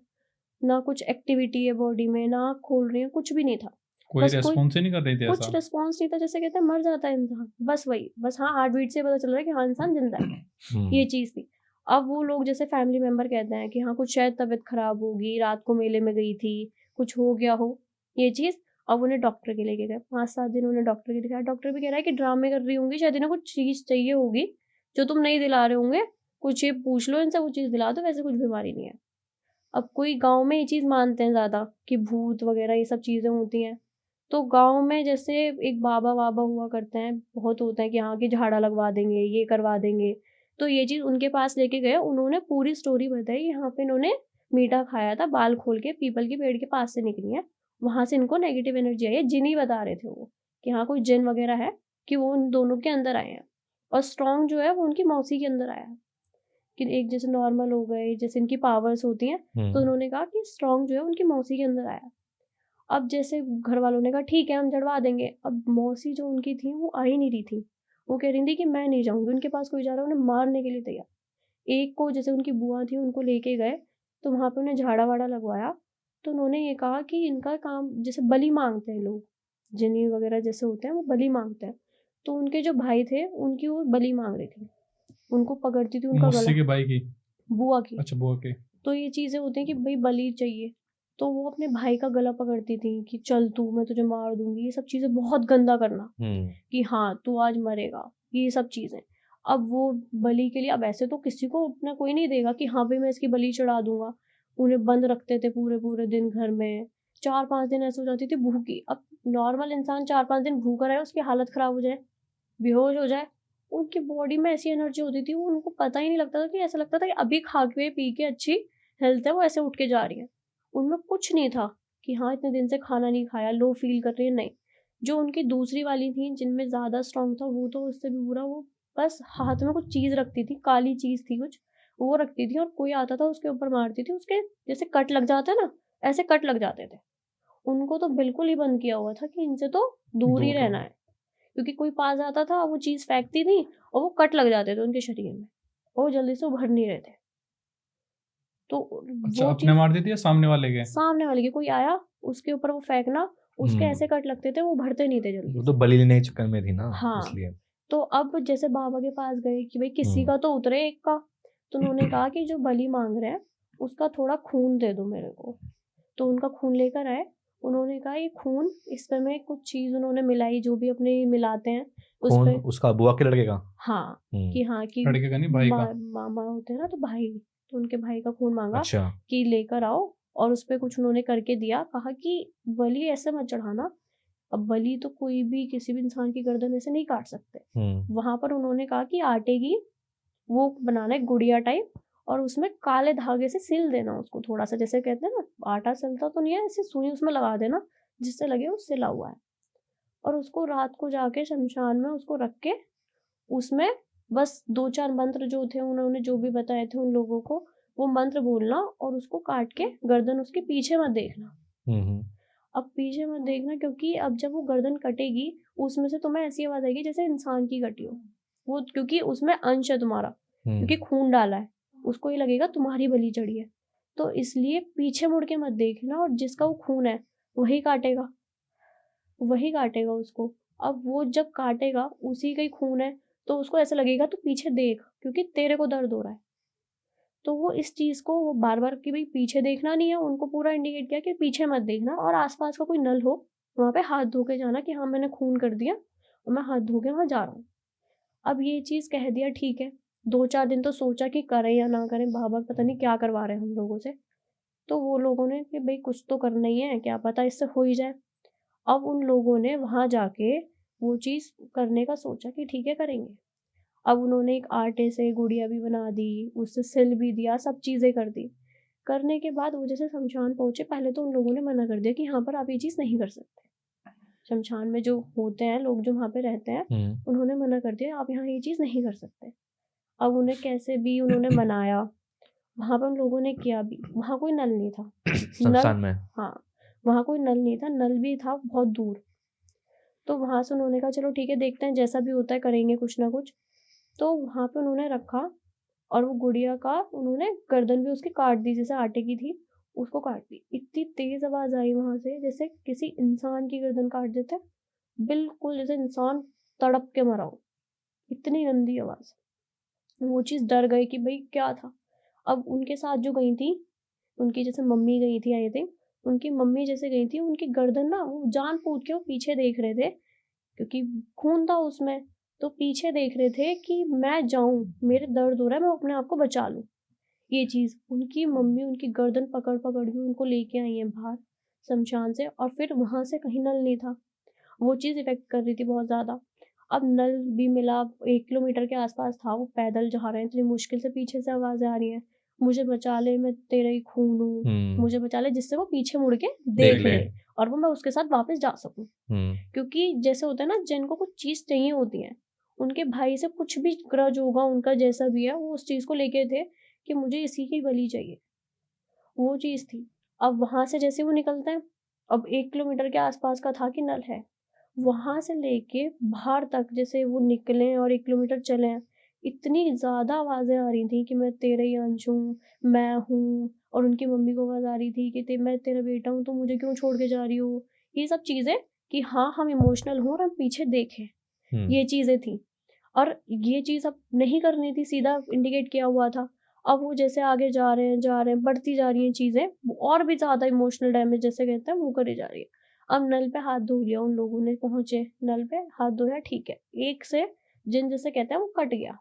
ना कुछ एक्टिविटी है बॉडी में, ना आँख खोल रही हैं, कुछ भी नहीं था। कोई बस कोई रेस्पॉन्स ही नहीं कर रही थी कुछ ऐसा। रिस्पॉन्स नहीं था, जैसे कहते हैं मर जाता है इंसान, बस वही। बस हाँ, हार्ट बीट से पता चल रहा है कि हाँ, इंसान ज़िंदा है। ये चीज़ थी। अब वो लोग जैसे फैमिली मेंबर कहते हैं कि हाँ, कुछ शायद तबीयत खराब होगी, रात को मेले में गई थी, कुछ हो गया हो, ये चीज़। अब उन्हें डॉक्टर के लेके गए, 5-7 दिन उन्हें डॉक्टर के दिखाया। डॉक्टर भी कह रहा है कि ड्रामे कर रही होंगी, शायद इन्हें कुछ चीज़ चाहिए होगी, जो तुम नहीं दिला रहे होंगे, कुछ ये पूछ लो इनसे, वो चीज़ दिला दो, वैसे कुछ बीमारी नहीं है। अब कोई गाँव में ये चीज़ मानते हैं ज़्यादा कि भूत वगैरह ये सब चीज़ें होती हैं। तो गाँव में जैसे एक बाबा-वाबा हुआ करते हैं, बहुत होता है कि हाँ, कि झाड़ा लगवा देंगे, ये करवा देंगे। तो ये चीज़ उनके पास लेके गए, उन्होंने पूरी स्टोरी बताई, यहाँ पे इन्होंने मीठा खाया था, बाल खोल के पीपल के पेड़ के पास से निकली हैं, वहाँ से इनको नेगेटिव एनर्जी आई है। जिन ही बता रहे थे वो, कि हाँ, कोई जिन वगैरह है, कि वो उन दोनों के अंदर आए हैं। और स्ट्रॉन्ग जो है वो उनकी मौसी के अंदर आया है, कि एक जैसे नॉर्मल हो गए, जैसे इनकी पावर्स होती हैं, तो उन्होंने कहा कि स्ट्रॉन्ग जो है उनकी मौसी के अंदर आया। अब जैसे घर वालों ने कहा ठीक है हम चढ़वा देंगे। अब मौसी जो उनकी थी वो आ ही नहीं रही थी। वो कह रही थी कि मैं नहीं जाऊँगी, उनके पास कोई जा रहा है, उन्हें मारने के लिए तैयार। एक को जैसे उनकी बुआ थी उनको लेके गए, तो वहाँ पे उन्हें झाड़ा-वाड़ा लगवाया। तो उन्होंने ये कहा कि इनका काम जैसे बलि माँगते हैं लोग, जिन्नी वगैरह जैसे होते हैं वो बलि माँगते हैं। तो उनके जो भाई थे उनकी वो बलि माँग रही थी। उनको पकड़ती थी उनका गला, मौसी के भाई की। बुआ की। अच्छा, बुआ के। तो ये चीज़ें होती हैं कि भई बलि चाहिए, तो वो अपने भाई का गला पकड़ती थी कि चल तू मैं तुझे मार दूँगी, ये सब चीज़ें बहुत गंदा करना, कि हाँ, तू आज मरेगा, ये सब चीज़ें। अब वो बलि के लिए, अब ऐसे तो किसी को अपना कोई नहीं देगा कि हाँ, भई मैं इसकी बलि चढ़ा दूँगा। उन्हें बंद रखते थे पूरे-पूरे दिन घर में, 4-5 दिन ऐसे हो जाती थी भूखी। अब नॉर्मल इंसान 4-5 दिन भूखा रहे, उसकी हालत खराब हो जाए, बेहोश हो जाए, उनकी बॉडी में ऐसी एनर्जी होती थी, वो उनको पता ही नहीं लगता था, कि ऐसा लगता था कि अभी खा के पी के अच्छी हेल्थ है, वो ऐसे उठ के जा रही है। उनमें कुछ नहीं था कि हाँ, इतने दिन से खाना नहीं खाया, लो फ़ील कर रही है, नहीं। जो उनकी दूसरी वाली थी, जिनमें ज़्यादा स्ट्रॉन्ग था, वो तो उससे भी बुरा, वो बस हाथ में कुछ चीज़ रखती थी, काली चीज़ थी कुछ, वो रखती थी और कोई आता था उसके ऊपर मारती थी, उसके जैसे कट लग जाता है ना, ऐसे कट लग जाते थे। उनको तो बिल्कुल ही बंद किया हुआ था कि इनसे तो दूर ही दूर रहना रहो। है। क्योंकि कोई पास आता था, वो चीज़ फेंकती थी और वो कट लग जाते थे उनके शरीर में, और वो जल्दी से उभर नहीं रहे थे। तो अच्छा, वो अपने चीज़ मार दी थी या सामने वाले के? सामने वाले के, कोई आया, उसके ऊपर वो फेंकना, उसके ऐसे कट लगते थे, वो उभरते नहीं थे जल्दी वो तो से। बलि लेने के चक्कर में थी ना, हाँ, इसलिए। तो अब जैसे बाबा के पास गए कि भई किसी हम्म। का तो उतरे एक का, तो उन्होंने कहा कि जो बलि माँग रहे हैं, उसका थोड़ा खून दे दो मेरे को। तो उनका खून लेकर आए, उन्होंने कहा ये खून, इसमें कुछ चीज़ उन्होंने मिलाई, जो भी अपने मिलाते हैं, कौन, उसपे उसका बुआ के लड़के का? हाँ, कि हाँ, कि लड़के का नहीं, भाई का। मामा होते हैं ना, तो भाई, तो उनके भाई का खून माँगा अच्छा। कि लेकर आओ, और उसपे कुछ उन्होंने करके दिया। कहा कि बलि ऐसे मत चढ़ाना, अब बलि तो कोई भी किसी भी इंसान की गर्दन ऐसे नहीं काट सकते। वहाँ पर उन्होंने कहा कि आटे की वो बनाना है गुड़िया टाइप, और उसमें काले धागे से सिल देना उसको थोड़ा-सा, जैसे कहते हैं ना, आटा सिलता तो नहीं है, ऐसे सुई उसमें लगा देना, जिससे लगे वो सिला हुआ है। और उसको रात को जाके शमशान में उसको रख के, उसमें बस 2-4 मंत्र जो थे उन्होंने जो भी बताए थे उन लोगों को, वो मंत्र बोलना और उसको काट के गर्दन उसके पीछे मत देखना। अब पीछे मत देखना, क्योंकि अब जब वो गर्दन कटेगी उसमें से तुम्हें ऐसी आवाज आएगी जैसे इंसान की कटी हो वो, क्योंकि उसमें अंश है तुम्हारा, क्योंकि खून डाला है, उसको ये लगेगा तुम्हारी बलि चढ़ी है। तो इसलिए पीछे मुड़ के मत देखना, और जिसका वो खून है वही काटेगा, वही काटेगा उसको। अब वो जब काटेगा उसी का ही खून है, तो उसको ऐसा लगेगा तू पीछे देख, क्योंकि तेरे को दर्द हो रहा है। तो वो इस चीज़ को वो बार-बार कि भाई पीछे देखना नहीं है, उनको पूरा इंडिकेट किया कि पीछे मत देखना, और आस-पास का कोई नल हो वहाँ पे हाथ धो के जाना कि हाँ मैंने खून कर दिया और मैं हाथ धो के वहाँ जा रहा हूँ। अब ये चीज़ कह दिया, ठीक है। 2-4 दिन तो सोचा कि करें या ना करें, बाबा पता नहीं क्या करवा रहे हैं हम लोगों से। तो वो लोगों ने कि भाई कुछ तो करना ही है, क्या पता इससे हो ही जाए। अब उन लोगों ने वहाँ जाके वो चीज़ करने का सोचा कि ठीक है करेंगे। अब उन्होंने एक आटे से गुड़िया भी बना दी, उससे सिल भी दिया, सब चीज़ें कर दी। करने के बाद वो जैसे शमशान पहुँचे, पहले तो उन लोगों ने मना कर दिया कि यहाँ पर आप ये चीज़ नहीं कर सकते। शमशान में जो होते हैं लोग जो वहाँ पे रहते हैं, उन्होंने मना कर दिया आप यहाँ ये चीज़ नहीं कर सकते। अब उन्हें कैसे भी उन्होंने मनाया, वहाँ पे उन लोगों ने किया भी। वहाँ कोई नल नहीं था। शमशान में? हाँ, वहाँ कोई नल नहीं था, नल भी था बहुत दूर। तो वहाँ से उन्होंने कहा चलो ठीक है, देखते हैं जैसा भी होता है करेंगे कुछ ना कुछ। तो वहाँ पे उन्होंने रखा, और वो गुड़िया का उन्होंने गर्दन भी उसकी काट दी, जैसे आटे की थी उसको काट दी। इतनी तेज आवाज आई वहां से जैसे किसी इंसान की गर्दन काट देते, बिल्कुल जैसे इंसान तड़प के मरा हो, इतनी गंदी आवाज। वो चीज डर गई कि भाई क्या था। अब उनके साथ जो गई थी, उनकी जैसे मम्मी गई थी आई थिंक, उनकी मम्मी जैसे गई थी, उनकी गर्दन ना वो जान पूछ के वो पीछे देख रहे थे, क्योंकि खून था उसमें, तो पीछे देख रहे थे कि मैं जाऊं, मेरे दर्द हो रहा है, मैं अपने आप को बचा लूं। ये चीज उनकी मम्मी उनकी गर्दन पकड़ पकड़ के उनको लेके आई है बाहर शमशान से, और फिर वहां से कहीं नल नहीं था। वो चीज इफेक्ट कर रही थी बहुत ज्यादा। अब नल भी मिला, 1 किलोमीटर के आसपास था, वो पैदल जा रहे हैं, इतनी मुश्किल से पीछे से आवाजें आ रही हैं, मुझे बचा ले, मैं तेरा ही खून हूँ, मुझे बचा ले, जिससे वो पीछे मुड़ के देख ले और वो मैं उसके साथ वापस जा सकूं। क्योंकि जैसे होता है ना, जिनको कुछ चीज चाहिए होती है, उनके भाई से कुछ भी ग्रज होगा उनका, जैसा भी है वो उस चीज को लेके थे कि मुझे इसी की बलि चाहिए, वो चीज थी। अब वहां से जैसे वो निकलते हैं, अब 1 किलोमीटर के आसपास का था कि नल है, वहां से लेके बाहर तक जैसे वो निकले और 1 किलोमीटर चले हैं, इतनी ज्यादा आवाजें आ रही थी कि मैं तेरे ही अंश हूँ, मैं हूँ। और उनकी मम्मी को आवाज आ रही थी कि मैं तेरा बेटा हूँ, तो मुझे क्यों छोड़ के जा रही हो, ये सब चीजें कि हाँ हम इमोशनल हो और हम पीछे देखें, ये चीजें थी। और ये चीज अब नहीं करनी थी, सीधा इंडिकेट किया हुआ था। अब वो जैसे आगे जा रहे हैं बढ़ती जा रही हैं चीजें, और भी ज्यादा इमोशनल डैमेज जैसे कहते हैं वो करी जा रही है। अब नल पे हाथ धो लिया उन लोगों ने, पहुंचे नल पे हाथ धोया, ठीक है, एक से जिन जैसे कहते हैं वो कट गया,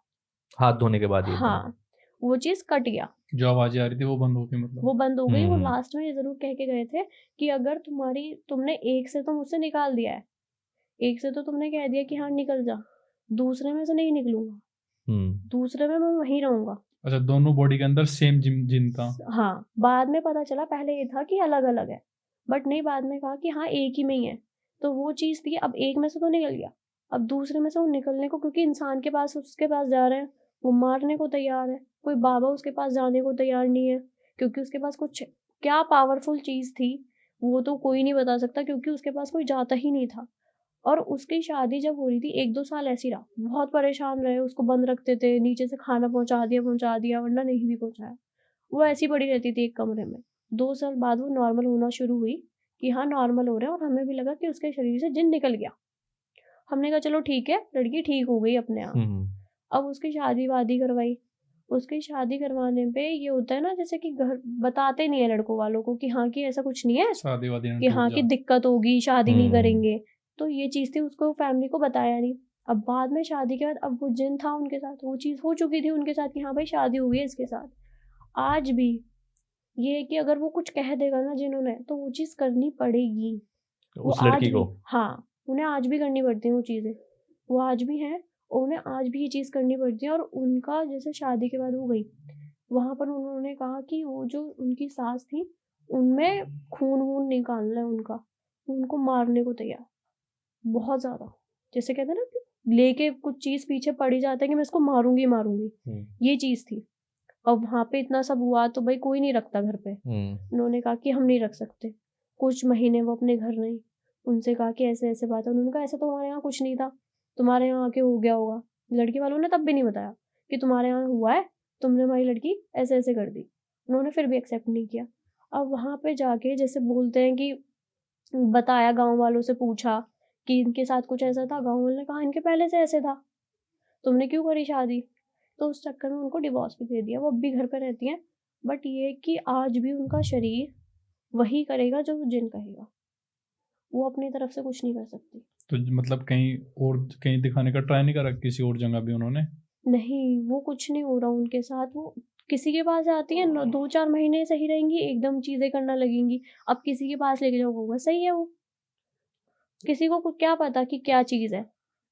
हाथ धोने के बाद ही एकदम? हाँ, वो चीज कट गया, जो आवाजें आ रही थी वो बंद हो गई, मतलब वो बंद हो गई। वो लास्ट में ये जरूर कह के गए थे कि अगर तुमने एक से तो मुझसे निकाल दिया है, एक से तो तुमने कह दिया कि हाँ निकल जा, दूसरे में से नहीं निकलूंगा, दूसरे में मैं वहीं रहूंगा। अच्छा, दोनों बॉडी के अंदर सेम जिन था? हाँ, बाद में पता चला, पहले ये था कि अलग अलग है, बट नहीं, बाद में कहा कि हाँ एक ही में ही है। तो वो चीज थी, अब एक में से तो निकल गया, अब दूसरे में से वो निकलने को, क्योंकि इंसान के पास उसके पास जा रहे हैं, वो मारने को तैयार है, कोई बाबा उसके पास जाने को तैयार नहीं है, क्योंकि उसके पास कुछ क्या पावरफुल चीज थी वो तो कोई नहीं बता सकता, क्योंकि उसके पास कोई जाता ही नहीं था। और उसकी शादी जब हो रही थी 1-2 साल ऐसी रहा, बहुत परेशान रहे, उसको बंद रखते थे, नीचे से खाना पहुंचा दिया वरना नहीं भी पहुंचाया, वो ऐसी पड़ी रहती थी एक कमरे में। 2 साल बाद वो नॉर्मल होना शुरू हुई कि हाँ नॉर्मल हो रहा है, और हमें भी लगा कि उसके शरीर से जिन निकल गया। हमने कहा चलो ठीक है, लड़की ठीक हो गई अपने आप। अब उसकी शादी वादी करवाई, उसकी शादी करवाने पे ये होता है ना, जैसे कि घर बताते नहीं है लड़कों वालों को कि हाँ कि ऐसा कुछ नहीं है शादी वादी कि हाँ कि दिक्कत होगी, शादी नहीं करेंगे। तो ये चीज थी, उसको फैमिली को बताया नहीं। अब बाद में शादी के बाद, अब वो जिन था उनके साथ, वो चीज हो चुकी थी उनके साथ कि हाँ भाई शादी हुई है इसके साथ। आज भी ये है कि अगर वो कुछ कह देगा ना जिन्होंने, तो वो चीज करनी पड़ेगी, वो उस आज लड़की को? भी, हाँ, उन्हें आज भी करनी पड़ती है वो चीजें, वो आज भी हैं, और उन्हें आज भी ये चीज करनी पड़ती है। और उनका जैसे शादी के बाद हो गई, वहां पर उन्होंने कहा कि वो जो उनकी सास थी, उनमें खून वून निकालना है उनका, उनको मारने को तैयार, बहुत ज्यादा, जैसे कहते हैं ना कि लेके कुछ चीज पीछे पड़ी जाता है कि मैं इसको मारूंगी मारूंगी, ये चीज थी। अब वहाँ पे इतना सब हुआ तो भाई कोई नहीं रखता घर पे। उन्होंने कहा कि हम नहीं रख सकते। कुछ महीने वो अपने घर नहीं, उनसे कहा कि ऐसे ऐसे बात है। उन्होंने कहा ऐसा तो हमारे यहाँ कुछ नहीं था, तुम्हारे यहाँ आके हो गया होगा। लड़की वालों ने तब भी नहीं बताया कि तुम्हारे यहाँ हुआ है, तुमने हमारी लड़की ऐसे ऐसे कर दी। उन्होंने फिर भी एक्सेप्ट नहीं किया। अब वहाँ पे जाके जैसे बोलते हैं कि बताया, गाँव वालों से पूछा कि इनके साथ कुछ ऐसा था, गाँव वालों ने कहा इनके पहले से ऐसे था, तुमने क्यों करी शादी। तो उस चक्कर में उनको डिवोर्स भी दे दिया। वो अब भी घर पे रहती हैं, बट ये कि आज भी उनका शरीर वही करेगा जो जिन कहेगा, वो अपनी तरफ से कुछ नहीं कर सकती। तो मतलब कहीं दिखाने का ट्राई नहीं करा किसी और जगह भी उन्होंने? नहीं, वो कुछ नहीं हो रहा उनके साथ। वो किसी के पास आती है न, 2-4 महीने सही रहेंगी, एकदम चीजें करना लगेंगी। अब किसी के पास लेके जाओ वो सही है, वो किसी को क्या पता कि क्या चीज है,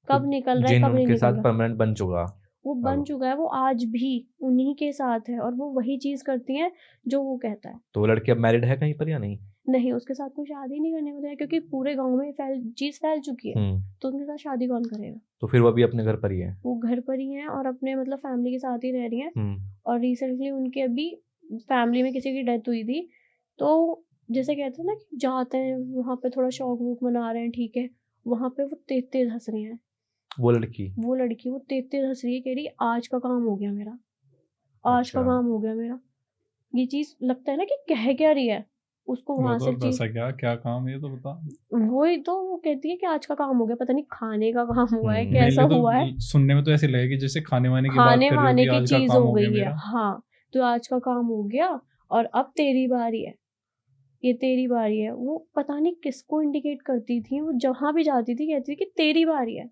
कब निकल रहा है जिन कब नहीं उनके निकल साथ रहा। परमानेंट बन चुका वो बन अब। चुका है, वो आज भी उन्हीं के साथ है और वो वही चीज करती है जो वो कहता है। तो वो लड़की अब मैरिड है कहीं पर या नहीं? नहीं, उसके साथ कोई शादी नहीं करने को तैयार, क्योंकि पूरे गांव में फैल चुकी है। तो उनके साथ शादी कौन करेगा। तो फिर वो अभी अपने घर पर ही है? वो घर पर ही हैं और अपने मतलब फैमिली के साथ ही रह रही हैं। और रिसेंटली उनके अभी फैमिली में किसी की डेथ हुई थी, तो जैसे कहते हैं ना कि जाते हैं वहाँ पे थोड़ा शौक वूक मना रहे हैं, ठीक है, वहाँ पे वो तेज तेज हंस रही हैं। वो लड़की वो तेज तेज हंस रही है, कह रही आज का काम हो गया मेरा, आज का अच्छा। काम हो गया मेरा। ये चीज लगता है ना कि कह क्या रही है उसको वो वहां तो से अब चीज। ऐसा क्या काम है ये तो बता। वही तो वो कहती है कि आज का काम हो गया, पता नहीं खाने का काम हुआ है, कैसा मेनली तो हुआ है। सुनने में तो ऐसे लगे कि जैसे खाने वाने की बात खाने कर रही वाने होगी, की आज का चीज काम हो हो गया गई है, मेरा। हाँ। तो आज का काम हो गया और अब तेरी बारी है, ये तेरी बारी है। वो पता नहीं किसको इंडिकेट करती थी, वो जहां भी जाती थी कहती थी कि तेरी बारी है,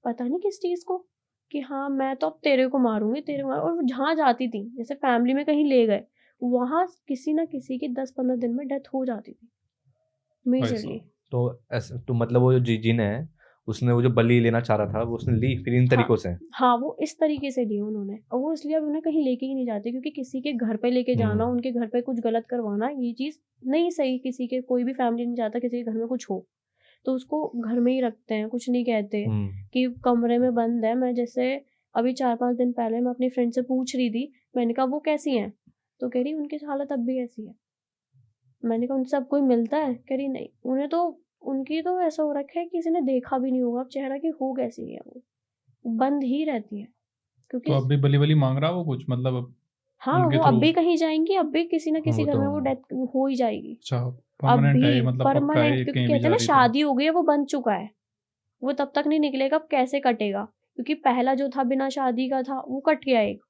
पता नहीं किस चीज को, कि हाँ मैं तो अब तेरे को मारूंगी, तेरे को और वो जहां जाती थी, जैसे फैमिली में कहीं ले गए, वहां किसी ना किसी की 10-15 दिन में डेथ हो जाती थी मेजरली। तो मतलब वो जो जिन है, उसने वो जो बलि लेना चाह रहा था वो उसने ली फिर इन हाँ तरीकों से? हाँ, वो इस तरीके से लिए उन्होंने, और वो इसलिए अब उन्हें कहीं लेके ही नहीं जाते, क्योंकि किसी के घर पे लेके जाना, उनके घर पे कुछ गलत करवाना, ये चीज नहीं सही। किसी के कोई भी फैमिली नहीं चाहता किसी के घर में कुछ हो, तो उसको घर में ही रखते हैं, कुछ नहीं कहते कि कमरे में बंद है। मैं जैसे अभी 4-5 दिन पहले मैं अपनी फ्रेंड से पूछ रही थी, मैंने कहा वो कैसी हैं, तो कह रही उनकी हालत अब भी ऐसी है। मैंने कहा उनसे अब कोई मिलता है, कह रही नहीं, उन्हें तो उनकी तो ऐसा हो रखा है किसी ने देखा भी नहीं होगा अब चेहरा की हो कैसी है, वो बंद ही रहती है। तो क्योंकि अब भी बली बली मांग रहा वो कुछ, मतलब हाँ, उनके वो अब थ्रू? भी कहीं जाएंगी, अब भी किसी ना किसी वो घर तो में वो डेथ हो ही जाएगी। अच्छा, अब परमानेंट है भी मतलब पक्का परमानेंट, है, क्योंकि कहीं भी कहते हैं जा ना रही तो? शादी हो गई है, वो बन चुका है, वो तब तक नहीं निकलेगा, अब कैसे कटेगा, क्योंकि पहला जो था बिना शादी का था वो कट गया एक,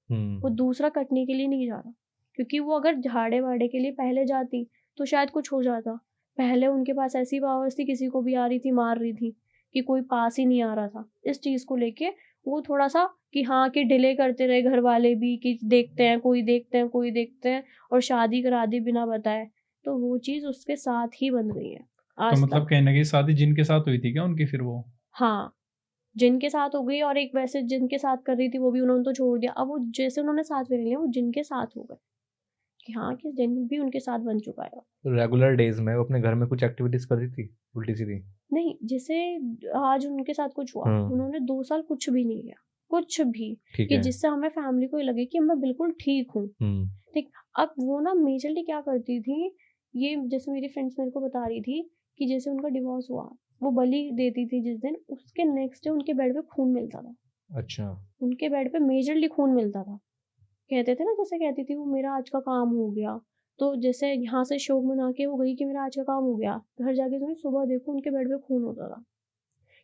वो दूसरा कटने के लिए नहीं जा रहा। क्योंकि वो अगर झाड़े वाड़े के लिए पहले जाती तो शायद कुछ हो जाता। पहले उनके पास ऐसी पावर्स थी, किसी को भी आ रही थी मार रही थी, कि कोई पास ही नहीं आ रहा था। इस चीज को लेके वो थोड़ा सा कि हाँ, कि डिले करते रहे घर वाले भी, कि देखते हैं कोई, देखते हैं कोई, देखते हैं, और शादी करा दी बिना बताए। तो वो चीज उसके साथ ही बन गई है तो आज मतलब तक। कहीं ना कहीं शादी जिनके साथ हुई थी क्या उनकी फिर वो? हाँ, जिनके साथ हो गई, और एक वैसे जिनके साथ कर रही थी वो भी उन्होंने तो छोड़ दिया। अब वो जैसे उन्होंने साथ में लिया, वो जिनके साथ हो गए, कि हाँ, कि जिन भी उनके साथ बन चुका है। तो रेगुलर डेज में वो अपने घर में कुछ एक्टिविटीज करती थी उल्टी सीधी? नहीं, जैसे आज उनके साथ कुछ हुआ, उन्होंने 2 साल कुछ भी नहीं किया, कुछ भी, ठीक कि है। जिससे हमें फैमिली को ये लगे कि मैं बिल्कुल ठीक हूँ। ठीक। अब वो ना मेजरली क्या करती थी, ये जैसे मेरी फ्रेंड्स मेरे को बता रही थी कि जैसे उनका डिवोर्स हुआ, वो बलि देती थी जिस दिन, उसके नेक्स्ट डे उनके बेड पे खून मिलता था। अच्छा। उनके बेड पे मेजरली खून मिलता था। कहते थे ना, जैसे कहती थी वो मेरा आज का काम हो गया, तो जैसे यहाँ से शोक मना के वो गई कि मेरा आज का काम हो गया, घर जाके जो है सुबह देखो उनके बेड पे खून होता था।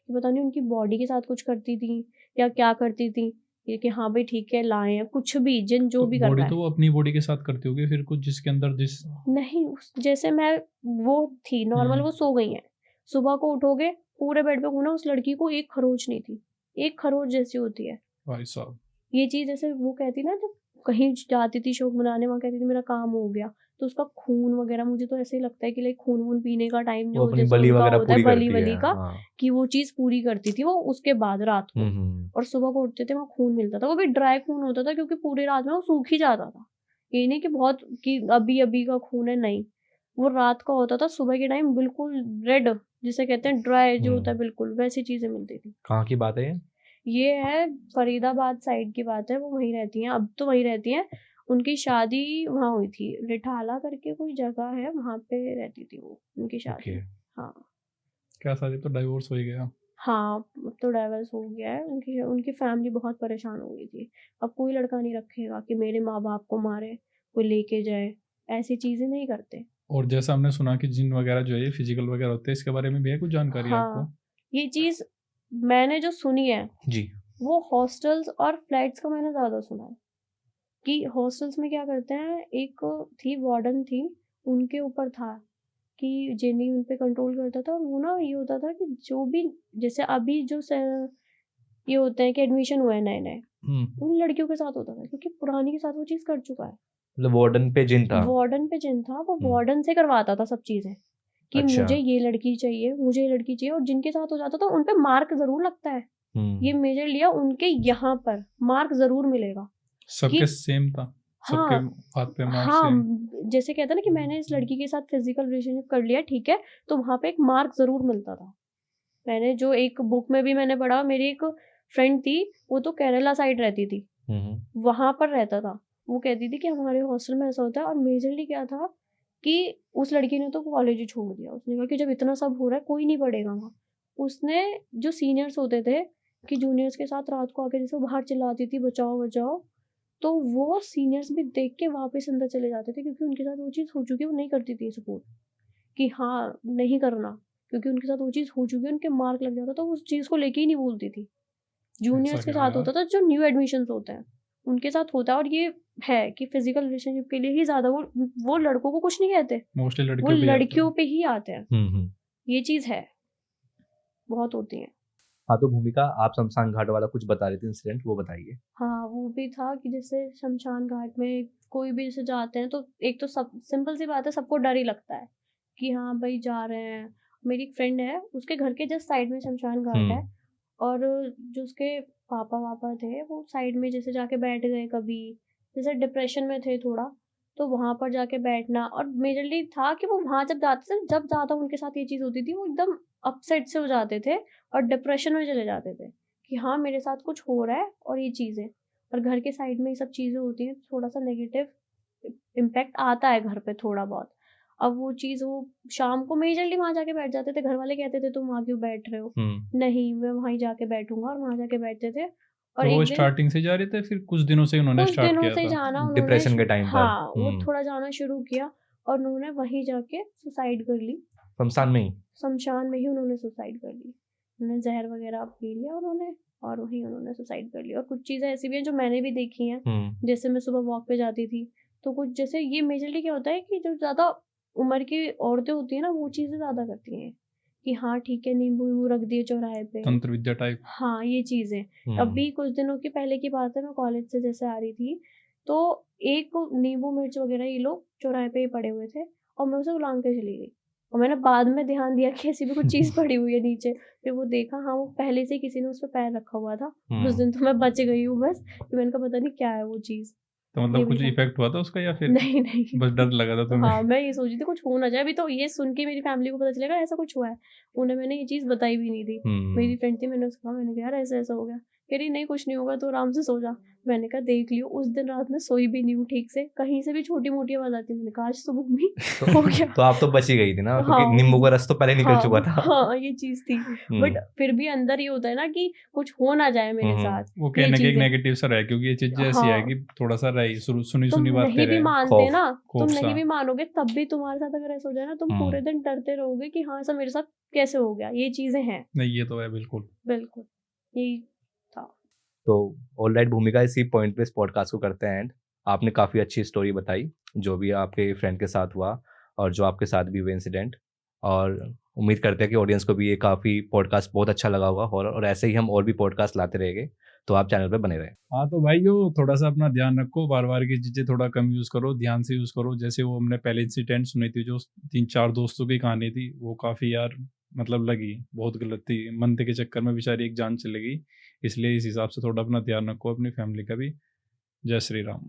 कि पता नहीं उनकी बॉडी के साथ कुछ करती थी या क्या करती थी, ये कि हाँ भाई ठीक है लाए हैं, कुछ भी जिन जो तो भी कर बॉडी रहा है। तो वो अपनी बॉडी के साथ करती होगी फिर कुछ, जिसके अंदर जिस नहीं, जैसे मैं वो थी नॉर्मल, वो सो गई हैं, सुबह को उठोगे पूरे बेड पे खून है। उस लड़की को एक खरोच नहीं थी, एक खरोच जैसी होती है भाई साहब। ये चीज। जैसे वो कहती ना, जब कहीं जाती थी शोक मनाने, वहां कहती थी मेरा काम हो गया, तो उसका खून वगैरह, मुझे तो ऐसे ही लगता है कि लाइक खून वून पीने का टाइम वो जो अपनी जैसे बलि उनका वगैरह होता है पूरी बलि करती है। वली का, कि वो चीज पूरी करती थी वो उसके बाद रात को। और सुबह को उठते थे वहां खून मिलता था, वो भी ड्राई खून होता था, क्योंकि पूरी रात में वो सूख ही जाता था। ये नहीं कि बहुत कि अभी अभी का खून है, नहीं, वो रात का होता था, सुबह के टाइम बिल्कुल रेड, जिसे कहते हैं ड्राई जो होता है, बिल्कुल वैसी चीजें मिलती थी। कहाँ की बात है ये? ये है फरीदाबाद साइड की बात है, वो वहीं रहती हैं, अब तो वहीं रहती हैं। उनकी शादी वहाँ हुई थी, रिठाला करके कोई जगह है, वहाँ पे रहती थी वो, उनकी शादी। ओके। हाँ। क्या शादी तो डाइवोर्स हो ही गया। हाँ, अब तो डाइवोर्स हो गया है। उनकी उनकी फैमिली बहुत परेशान हो गई थी। अब कोई लड़का नहीं रखेगा कि मेरे माँ-बाप को मारे, कोई लेके जाए, ऐसी चीज़ें नहीं करते। और जैसा हमने सुना कि जिन वगैरह जो है ये फिजिकल वगैरह होते हैं, इसके बारे में भी है कुछ जानकारी आपको? हाँ, ये चीज़ मैंने जो सुनी है, जी। वो हॉस्टल्स और फ्लैट्स का मैंने ज़्यादा सुना है, कि हॉस्टल्स में क्या करते हैं, एक थी वार्डन थी, उनके ऊपर था कि जेनी उन पे कंट्रोल करता था, और वो ना ये होता था कि जो भी जैसे अभी जो ये होते हैं कि एडमिशन हुए हैं नए-नए, उन लड़कियों के साथ होता था, क्योंकि पुरानी के साथ वो चीज़ कर चुका है। मतलब वार्डन पे जिन था। वार्डन पे जिन था, वो वार्डन से करवाता था सब चीज़ें, कि अच्छा। मुझे ये लड़की चाहिए, मुझे ये लड़की चाहिए, और जिनके साथ हो जाता था उन पे मार्क ज़रूर लगता है। ये मेजर लिया उनके यहाँ पर मार्क ज़रूर मिलेगा। सबके सेम था? सबके हाँ, हाथ पे मार्क हाँ, सेम? जैसे कहते हैं ना कि मैंने इस लड़की के साथ फिजिकल रिलेशनशिप कर लिया, ठीक है, तो वहाँ पे एक मार्क ज़रूर मिलता था। मैंने जो एक बुक में भी मैंने पढ़ा, मेरी एक फ्रेंड थी, वो तो केरला साइड रहती थी, वहाँ पर रहता था। वो कहती थी कि हमारे हॉस्टल में ऐसा होता है, और मेजरली क्या था कि उस लड़की ने तो कॉलेज ही छोड़ दिया। उसने कहा कि जब इतना सब हो रहा है, कोई नहीं पढ़ेगा वहाँ। उसने जो सीनियर्स होते थे कि जूनियर्स के साथ रात को आके जैसे वो बाहर चिल्लाती थी बचाओ बचाओ, तो वो सीनियर्स भी देख के वापस अंदर चले जाते थे, क्योंकि उनके साथ वो चीज़ हो चुकी है, वो नहीं करती थी सपोर्ट कि हाँ नहीं करना, क्योंकि उनके साथ वो चीज़ हो चुकी है, उनके मार्क लग जाता, तो उस चीज़ को लेके ही नहीं बोलती थी। जूनियर्स के क्या साथ यार? होता था, जो न्यू एडमिशन्स होते हैं उनके साथ होता है, और ये है कि फिजिकल रिलेशनशिप के लिए ही ज़्यादा वो लड़कों को कुछ नहीं कहते, मोस्टली वो लड़कियों पे ही आता है। लड़कियों पे ही आते हैं। ये चीज़ है, बहुत होती है। हाँ, तो भूमिका आप शमशान घाट वाला कुछ बता रही थी इंसिडेंट, वो बताइए। हाँ, वो भी था कि जैसे शमशान घाट में कोई भी जैसे जाते हैं, तो एक तो सब सिंपल सी बात है, सबको डर ही लगता है कि हाँ भाई जा रहे हैं। मेरी एक फ्रेंड है, उसके घर के जस्ट साइड में शमशान घाट है, और जो उसके पापा वापा थे, वो साइड में जैसे जाके बैठ गए कभी, जैसे डिप्रेशन में थे थोड़ा, तो वहाँ पर जाके बैठना, और मेजरली था कि वो वहाँ जब जाते थे, जब ज़्यादा उनके साथ ये चीज़ होती थी, वो एकदम अपसेट से हो जाते थे और डिप्रेशन में चले जाते थे कि हाँ मेरे साथ कुछ हो रहा है, और ये चीज़ें, और घर के साइड में ये सब चीज़ें होती हैं, थोड़ा सा नेगेटिव इम्पैक्ट आता है घर पे थोड़ा बहुत। अब वो चीज़, वो शाम को मेजरली वहाँ जाके बैठ जाते थे, घर वाले कहते थे तुम वहाँ क्यों बैठ रहे हो, नहीं मैं वहीं जाके बैठूंगा, और वहाँ जाके बैठते थे। और तो वो एक दिन स्टार्टिंग से जा रहे थे, फिर कुछ दिनों से उन्होंने कुछ स्टार्ट दिनों किया से था? जाना उन्होंने डिप्रेशन के टाइम पर। हाँ, वो थोड़ा जाना शुरू किया, और उन्होंने वहीं जाके सुसाइड कर ली। शमशान में ही? शमशान में ही उन्होंने सुसाइड कर ली। उन्होंने जहर वगैरह पी लिया उन्होंने, और वहीं उन्होंने सुसाइड कर लिया। और कुछ चीज़ें ऐसी भी हैं जो मैंने भी देखी हैं, जैसे मैं सुबह वॉक पे जाती थी, तो कुछ जैसे ये मेजरली क्या होता है कि जो ज़्यादा उम्र की औरतें होती हैं ना, वो चीज़ें ज़्यादा करती हैं कि हाँ ठीक है, नींबू वींबू रख दिए चौराहे पे, तंत्र विद्या टाइप। हाँ ये चीज़ें। अभी कुछ दिनों की पहले की बात है, मैं कॉलेज से जैसे आ रही थी, तो एक नींबू मिर्च वगैरह ये लोग चौराहे पे ही पड़े हुए थे, और मैं उसे उलांग के चली गई, और मैंने बाद में ध्यान दिया कि ऐसी भी कुछ चीज़ पड़ी हुई है नीचे। फिर वो देखा, हाँ वो पहले से किसी ने उस पे पैर रखा हुआ था। उस दिन तो मैं बच गई हूँ बस, कि मैंने कहा पता नहीं क्या है वो चीज़। तो ये मतलब भी कुछ था। इफेक्ट हुआ था उसका, या फिर नहीं नहीं बस डर लगा था तुम्हें? हाँ, मैं ये सोच रही थी कुछ हो ना जाए, अभी तो ये सुन के मेरी फैमिली को पता चलेगा ऐसा कुछ हुआ है। उन्हें मैंने ये चीज़ बताई भी नहीं थी। मेरी फ्रेंड थी, मैंने उसको कहा, मैंने कहा यार ऐसा-ऐसा हो गया। कह रही नहीं कुछ नहीं होगा, तो आराम से सो जा। मैंने कहा देख लियो, उस दिन रात में सोई भी नहीं हूँ ठीक से, कहीं से भी छोटी-मोटी आवाज़ आती है। मैंने कहा आज तो मम्मी हो गया। तो आप तो बच ही गई थी ना, क्योंकि हाँ, नींबू का रस तो पहले निकल चुका था। हाँ, ये चीज़ थी। बट फिर भी अंदर ये होता है ना कि कुछ हो ना जाए मेरे साथ। वो ये कहने के एक चीज़ें। नेगेटिव सा रहा, क्योंकि ये चीजें ऐसी है हाँ, कि थोड़ा सा रही तुम सुनी बातें नहीं भी रहे। मानते खौफ, ना, तुम खौफ नहीं सा। भी मानोगे, तब भी तुम्हारे साथ अगर ऐसा हो जाए ना, तुम पूरे दिन डरते रहोगे कि हाँ ऐसा मेरे साथ कैसे हो गया। ये चीज़ें हैं, नहीं ये तो है बिल्कुल। बिल्कुल, यही था। तो ऑलराइट भूमिका, इसी पॉइंट पे इस पॉडकास्ट को करते हैं एंड। आपने काफ़ी अच्छी स्टोरी बताई, जो भी आपके फ्रेंड के साथ हुआ और जो आपके साथ भी हुए इंसिडेंट, और उम्मीद करते हैं कि ऑडियंस को भी ये काफ़ी पॉडकास्ट बहुत अच्छा लगा होगा, और ऐसे ही हम और भी पॉडकास्ट लाते रहेंगे, तो आप चैनल पे बने रहें। हाँ तो भाई यो थोड़ा सा अपना ध्यान रखो, बार बार की चीजें थोड़ा कम यूज करो, ध्यान से यूज करो। जैसे वो हमने पहले इंसिडेंट सुनी थी, जो 3-4 दोस्तों की कहानी थी, वो काफी यार मतलब लगी, बहुत गलत थी। मंदे के चक्कर में बेचारी एक जान चली गई। इसलिए इस हिसाब से थोड़ा अपना ध्यान रखो, अपनी फैमिली का भी। जय श्री राम।